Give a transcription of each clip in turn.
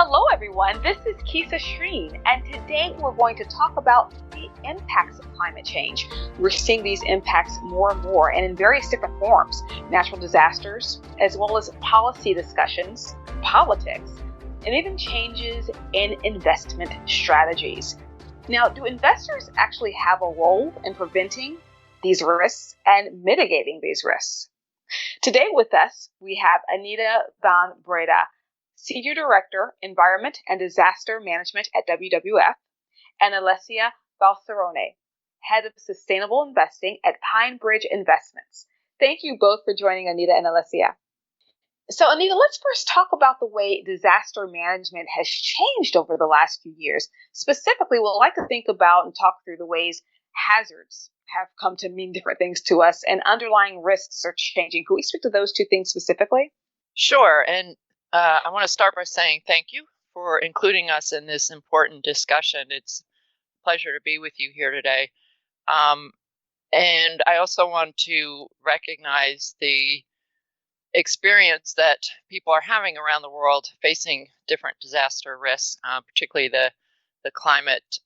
Hello everyone, this is Kisa Shreen, and today we're going to talk about the impacts of climate change. We're seeing these impacts more and more and in various different forms, natural disasters, as well as policy discussions, politics, and even changes in investment strategies. Now, do investors actually have a role in preventing these risks and mitigating these risks? Today with us, we have Anita Van Breda, Senior Director, Environment and Disaster Management at WWF, and Alessia Falsarone, Head of Sustainable Investing at PineBridge Investments. Thank you both for joining Anita and Alessia. So Anita, let's first talk about the way disaster management has changed over the last few years. Specifically, we'd like to think about and talk through the ways hazards have come to mean different things to us and underlying risks are changing. Could we speak to those two things specifically? Sure. And I want to start by saying thank you for including us in this important discussion. It's a pleasure to be with you here today. And I also want to recognize the experience that people are having around the world facing different disaster risks, particularly the climate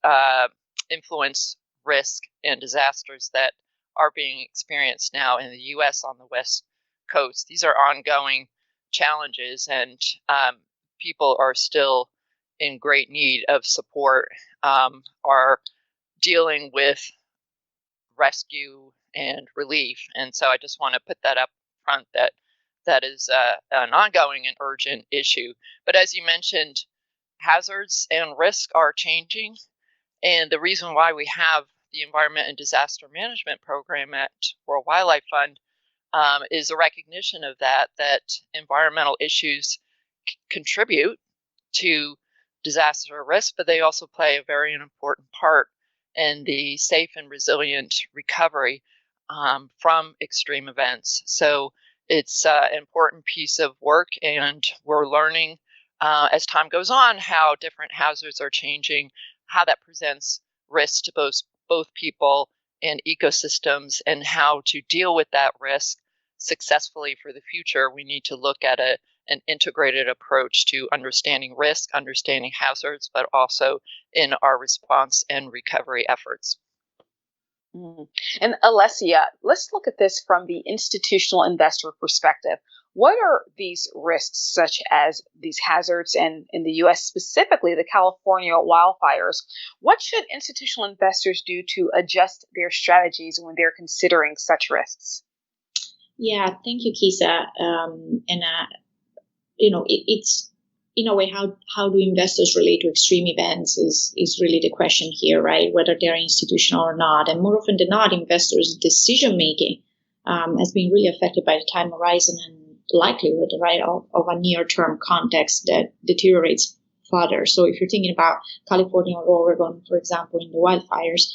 influence risk and disasters that are being experienced now in the U.S. on the West Coast. These are ongoing challenges, and people are still in great need of support, are dealing with rescue and relief. And so I just want to put that up front, that is an ongoing and urgent issue. But as you mentioned, hazards and risk are changing. And the reason why we have the Environment and Disaster Management Program at World Wildlife Fund is a recognition of that environmental issues contribute to disaster risk, but they also play a very important part in the safe and resilient recovery from extreme events. So it's an important piece of work, and we're learning as time goes on how different hazards are changing, how that presents risk to both people and ecosystems, and how to deal with that risk successfully for the future. We need to look at an integrated approach to understanding risk, understanding hazards, but also in our response and recovery efforts. And Alessia, let's look at this from the institutional investor perspective. What are these risks, such as these hazards, and in the U.S. specifically, the California wildfires? What should institutional investors do to adjust their strategies when they're considering such risks? Yeah, thank you, Kisa. It's in a way, how do investors relate to extreme events is really the question here, right? Whether they're institutional or not. And more often than not, investors' decision making has been really affected by the time horizon and likelihood, right, of a near-term context that deteriorates further. So if you're thinking about California or Oregon, for example, in the wildfires,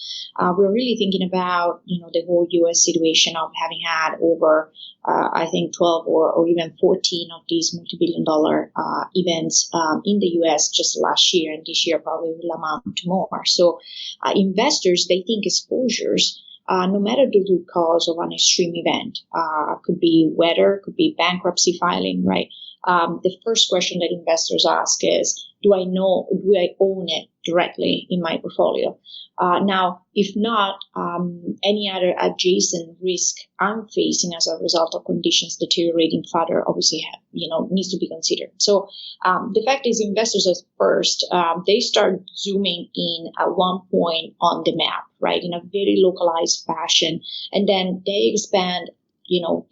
we're really thinking about, the whole U.S. situation of having had over, I think, 12 or even 14 of these multi-billion-dollar events in the U.S. just last year, and this year probably will amount to more. So investors, they think exposures, no matter the root cause of an extreme event, could be weather, could be bankruptcy filing, right? The first question that investors ask is, do I own it directly in my portfolio? Now, if not, any other adjacent risk I'm facing as a result of conditions deteriorating further, obviously, needs to be considered. So the fact is, investors at first, they start zooming in at one point on the map, right, in a very localized fashion, and then they expand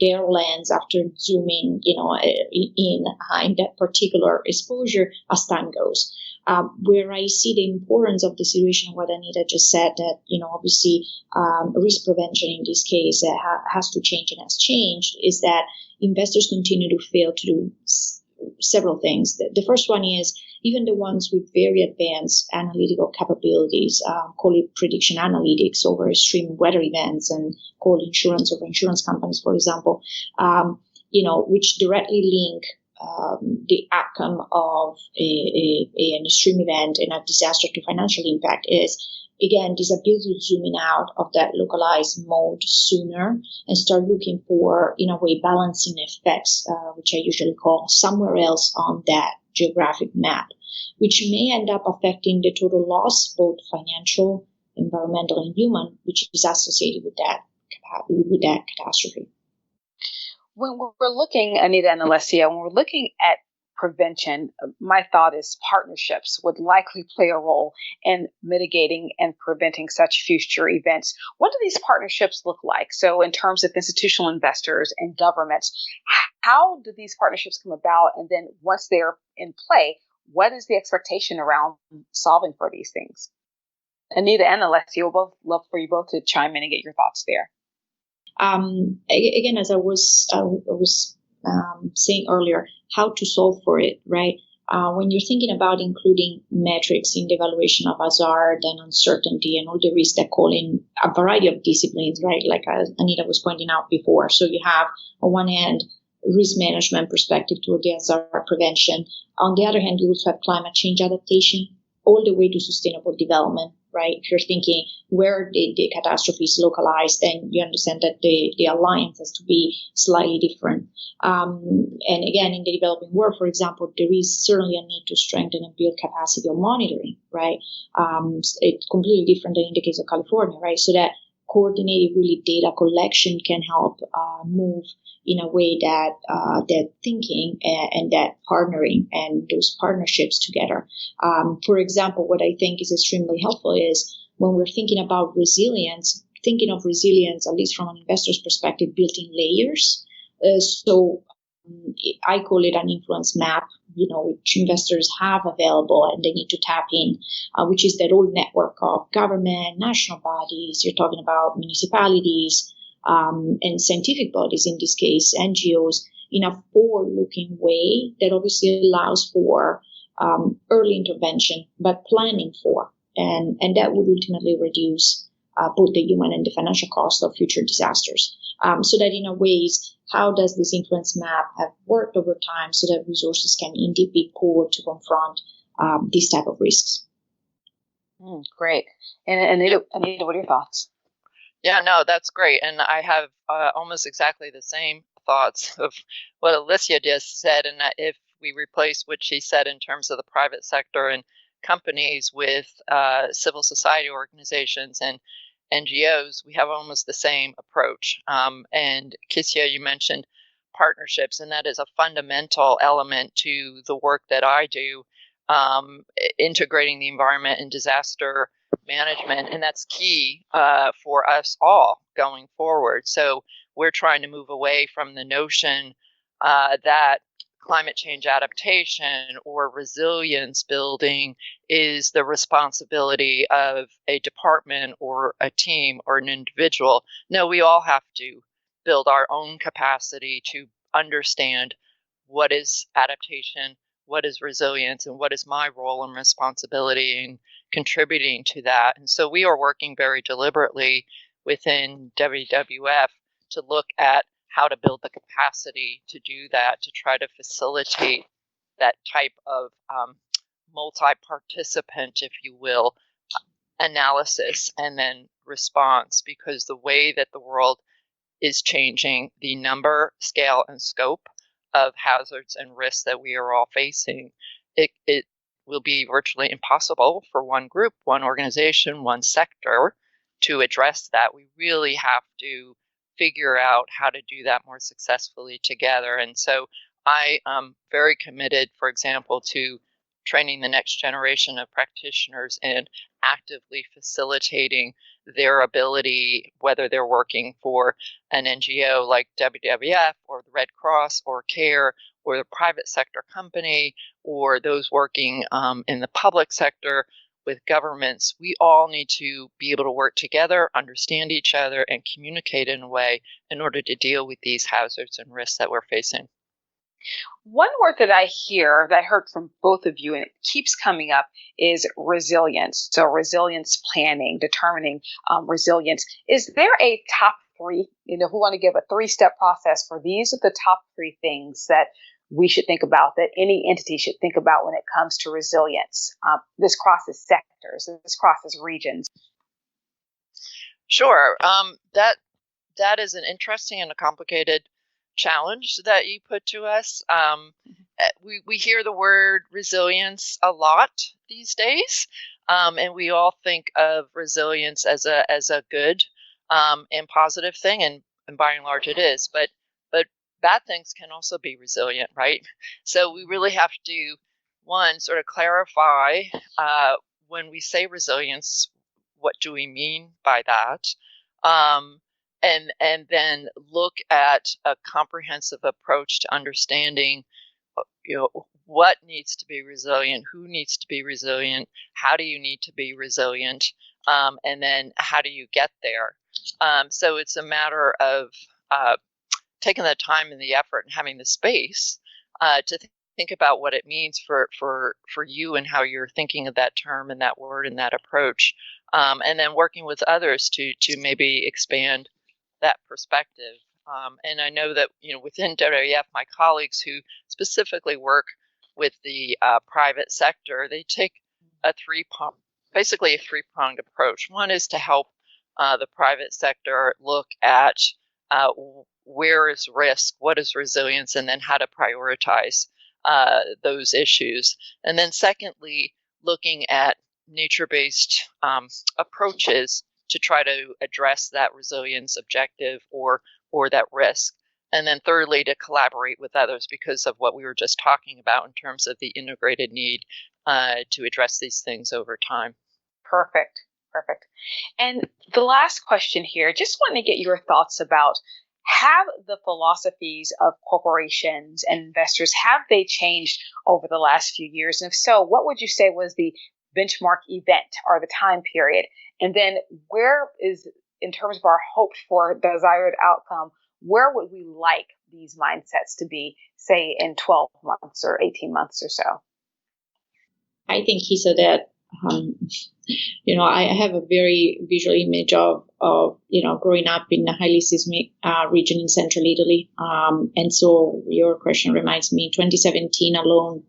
their lens after zooming, in that particular exposure as time goes. Where I see the importance of the situation, what Anita just said, that, obviously, risk prevention in this case has to change and has changed, is that investors continue to fail to do several things. The first one is, even the ones with very advanced analytical capabilities, call it prediction analytics over extreme weather events, and call insurance over insurance companies, for example, which directly link the outcome of an extreme event and a disaster to financial impact, is again, this ability to zoom in out of that localized mode sooner and start looking for, in a way, balancing effects, which I usually call somewhere else on that geographic map, which may end up affecting the total loss, both financial, environmental, and human, which is associated with that catastrophe. When we're looking, Anita and Alessia, when we're looking at prevention, my thought is partnerships would likely play a role in mitigating and preventing such future events. What do these partnerships look like? So in terms of institutional investors and governments, how do these partnerships come about? And then once they're in play, what is the expectation around solving for these things? Anita and Alessia, we'll both love for you both to chime in and get your thoughts there. Again, as I was saying earlier, how to solve for it, right? When you're thinking about including metrics in the evaluation of hazard and uncertainty and all the risks that call in a variety of disciplines, right? Like Anita was pointing out before. So you have, on one hand, risk management perspective toward the hazard prevention. On the other hand, you also have climate change adaptation, all the way to sustainable development, right? If you're thinking where the catastrophe is localized, then you understand that the alliance has to be slightly different. And again, in the developing world, for example, there is certainly a need to strengthen and build capacity of monitoring, right? It's completely different than in the case of California, right? So that coordinated really data collection can help move in a way that that thinking and that partnering and those partnerships together. For example, what I think is extremely helpful is when we're thinking about resilience, thinking of resilience, at least from an investor's perspective, built in layers. So I call it an influence map, which investors have available and they need to tap in, which is that old network of government, national bodies. You're talking about municipalities, and scientific bodies, in this case, NGOs, in a forward-looking way that obviously allows for early intervention, but planning for. And that would ultimately reduce both the human and the financial cost of future disasters. So that in a ways, how does this influence map have worked over time so that resources can indeed be poured to confront these type of risks? Great. And Anita, what are your thoughts? Yeah, no, that's great. And I have almost exactly the same thoughts of what Alessia just said. And that if we replace what she said in terms of the private sector and companies with civil society organizations and NGOs, we have almost the same approach. And Kissia, you mentioned partnerships, and that is a fundamental element to the work that I do, integrating the environment and disaster management, and that's key for us all going forward. So we're trying to move away from the notion that climate change adaptation or resilience building is the responsibility of a department or a team or an individual. No, we all have to build our own capacity to understand what is adaptation, what is resilience, and what is my role and responsibility in contributing to that. And so we are working very deliberately within WWF to look at how to build the capacity to do that, to try to facilitate that type of multi-participant, if you will, analysis and then response, because the way that the world is changing, the number, scale, and scope of hazards and risks that we are all facing, it will be virtually impossible for one group, one organization, one sector to address that. We really have to figure out how to do that more successfully together. And so I am very committed, for example, to training the next generation of practitioners and actively facilitating their ability, whether they're working for an NGO like WWF or the Red Cross or CARE or the private sector company or those working in the public sector with governments. We all need to be able to work together, understand each other, and communicate in a way in order to deal with these hazards and risks that we're facing. One word that I hear, that I heard from both of you, and it keeps coming up, is resilience. So resilience planning, determining resilience. Is there a top three? If we want to give a 3-step process for these are the top 3 things that we should think about, that any entity should think about when it comes to resilience? This crosses sectors, this crosses regions. Sure. That is an interesting and a complicated challenge that you put to us. We hear the word resilience a lot these days, and we all think of resilience as a good and positive thing, and by and large it is. But bad things can also be resilient, right? So we really have to, one, sort of clarify when we say resilience, what do we mean by that? And then look at a comprehensive approach to understanding, what needs to be resilient, who needs to be resilient, how do you need to be resilient, and then how do you get there? So it's a matter of taking the time and the effort and having the space to think about what it means for you and how you're thinking of that term and that word and that approach, and then working with others to maybe expand that perspective. And I know that within WWF, my colleagues who specifically work with the private sector, they take basically a three-pronged approach. One is to help the private sector look at where is risk, what is resilience, and then how to prioritize those issues. And then secondly, looking at nature-based approaches to try to address that resilience objective or that risk. And then thirdly, to collaborate with others because of what we were just talking about in terms of the integrated need to address these things over time. Perfect. And the last question here, just want to get your thoughts about, have the philosophies of corporations and investors, have they changed over the last few years? And if so, what would you say was the benchmark event or the time period? And then where is, in terms of our hoped for desired outcome, where would we like these mindsets to be, say, in 12 months or 18 months or so? I think, Kisa, that I have a very visual image of growing up in a highly seismic region in central Italy. And so your question reminds me, 2017 alone,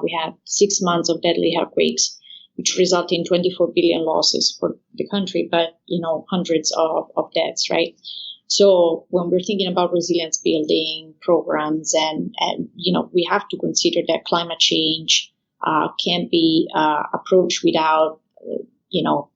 we had 6 months of deadly earthquakes, which resulted in 24 billion losses for the country, but, hundreds of deaths, right? So when we're thinking about resilience building programs and we have to consider that climate change can't be approached without,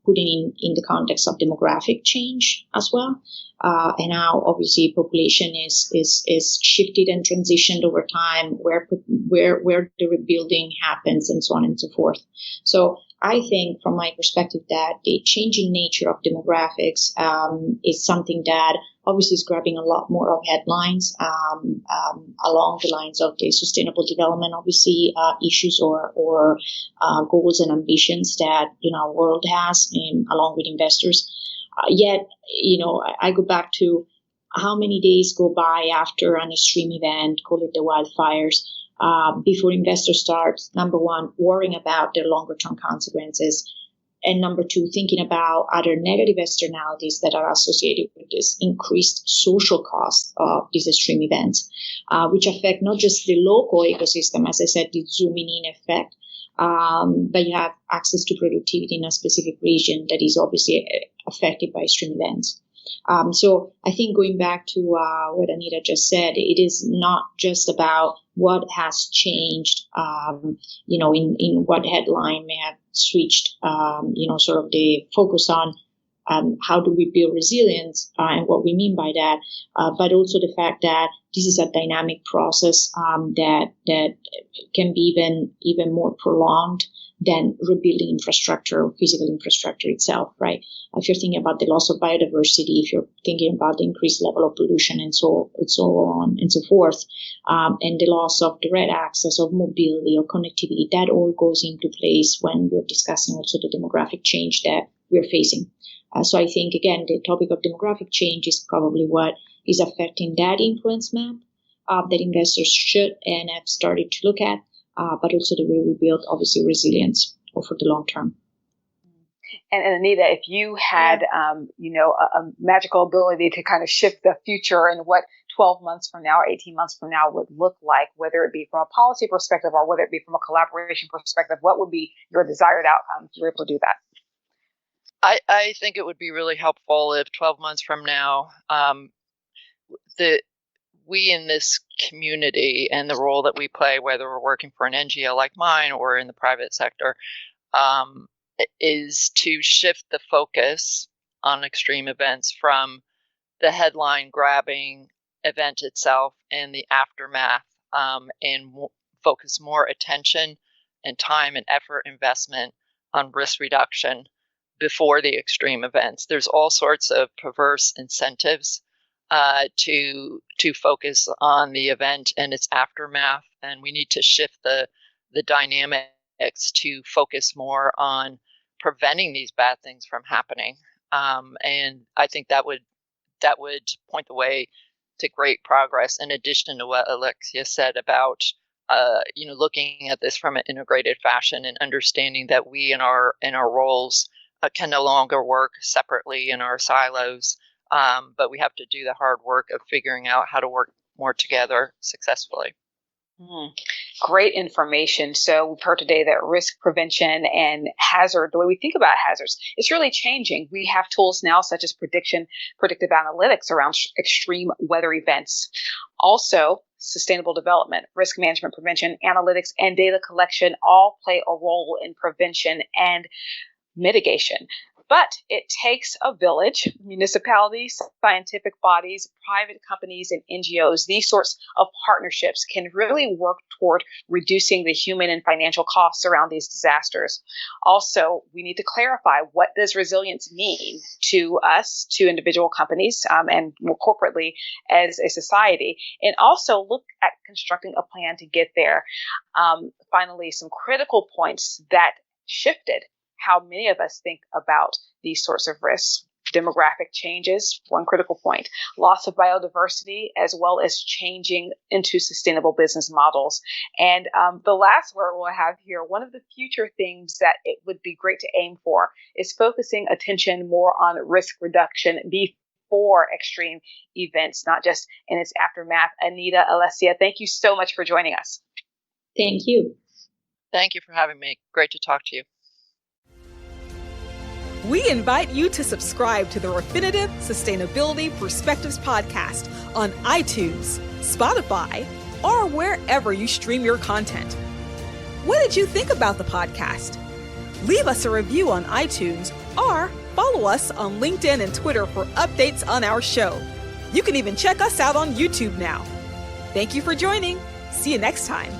putting in the context of demographic change as well. And now, obviously, population is shifted and transitioned over time, where the rebuilding happens, and so on and so forth. So I think, from my perspective, that the changing nature of demographics is something that obviously is grabbing a lot more of headlines along the lines of the sustainable development, obviously, issues or goals and ambitions that our world has, along with investors. Yet, I go back to how many days go by after an extreme event, call it the wildfires, before investors start, number one, worrying about their longer-term consequences, and number two, thinking about other negative externalities that are associated with this increased social cost of these extreme events, which affect not just the local ecosystem, as I said, the zooming in effect, but you have access to productivity in a specific region that is obviously affected by extreme events. So I think, going back to what Anita just said, it is not just about what has changed, in what headline may have switched, sort of the focus on how do we build resilience and what we mean by that, but also the fact that this is a dynamic process that can be even more prolonged than rebuilding infrastructure or physical infrastructure itself, right? If you're thinking about the loss of biodiversity, if you're thinking about the increased level of pollution and so on and so forth, and the loss of direct access, of mobility or connectivity, that all goes into place when we're discussing also the demographic change that we're facing. So I think, again, the topic of demographic change is probably what is affecting that influence map that investors should and have started to look at, but also the way we build, obviously, resilience for the long term. And Anita, if you had, a magical ability to kind of shift the future and what 12 months from now or 18 months from now would look like, whether it be from a policy perspective or whether it be from a collaboration perspective? What would be your desired outcome if you were able to do that? I think it would be really helpful if 12 months from now, we in this community and the role that we play, whether we're working for an NGO like mine or in the private sector, is to shift the focus on extreme events from the headline grabbing event itself and the aftermath, and focus more attention and time and effort investment on risk reduction before the extreme events. There's all sorts of perverse incentives to focus on the event and its aftermath, and we need to shift the dynamics to focus more on preventing these bad things from happening. And I think that would point the way to great progress. In addition to what Alessia said about looking at this from an integrated fashion and understanding that we in our roles can no longer work separately in our silos, but we have to do the hard work of figuring out how to work more together successfully. Great information. So we've heard today that risk prevention and hazard, the way we think about hazards, it's really changing. We have tools now such as predictive analytics around extreme weather events. Also, sustainable development, risk management, prevention, analytics, and data collection all play a role in prevention and mitigation. But it takes a village, municipalities, scientific bodies, private companies, and NGOs. These sorts of partnerships can really work toward reducing the human and financial costs around these disasters. Also, we need to clarify, what does resilience mean to us, to individual companies, and more corporately as a society, and also look at constructing a plan to get there. Finally, some critical points that shifted how many of us think about these sorts of risks. Demographic changes, one critical point. Loss of biodiversity, as well as changing into sustainable business models. And the last word we'll have here, one of the future things that it would be great to aim for is focusing attention more on risk reduction before extreme events, not just in its aftermath. Anita, Alessia, thank you so much for joining us. Thank you. Thank you for having me. Great to talk to you. We invite you to subscribe to the Refinitiv Sustainability Perspectives podcast on iTunes, Spotify, or wherever you stream your content. What did you think about the podcast? Leave us a review on iTunes or follow us on LinkedIn and Twitter for updates on our show. You can even check us out on YouTube now. Thank you for joining. See you next time.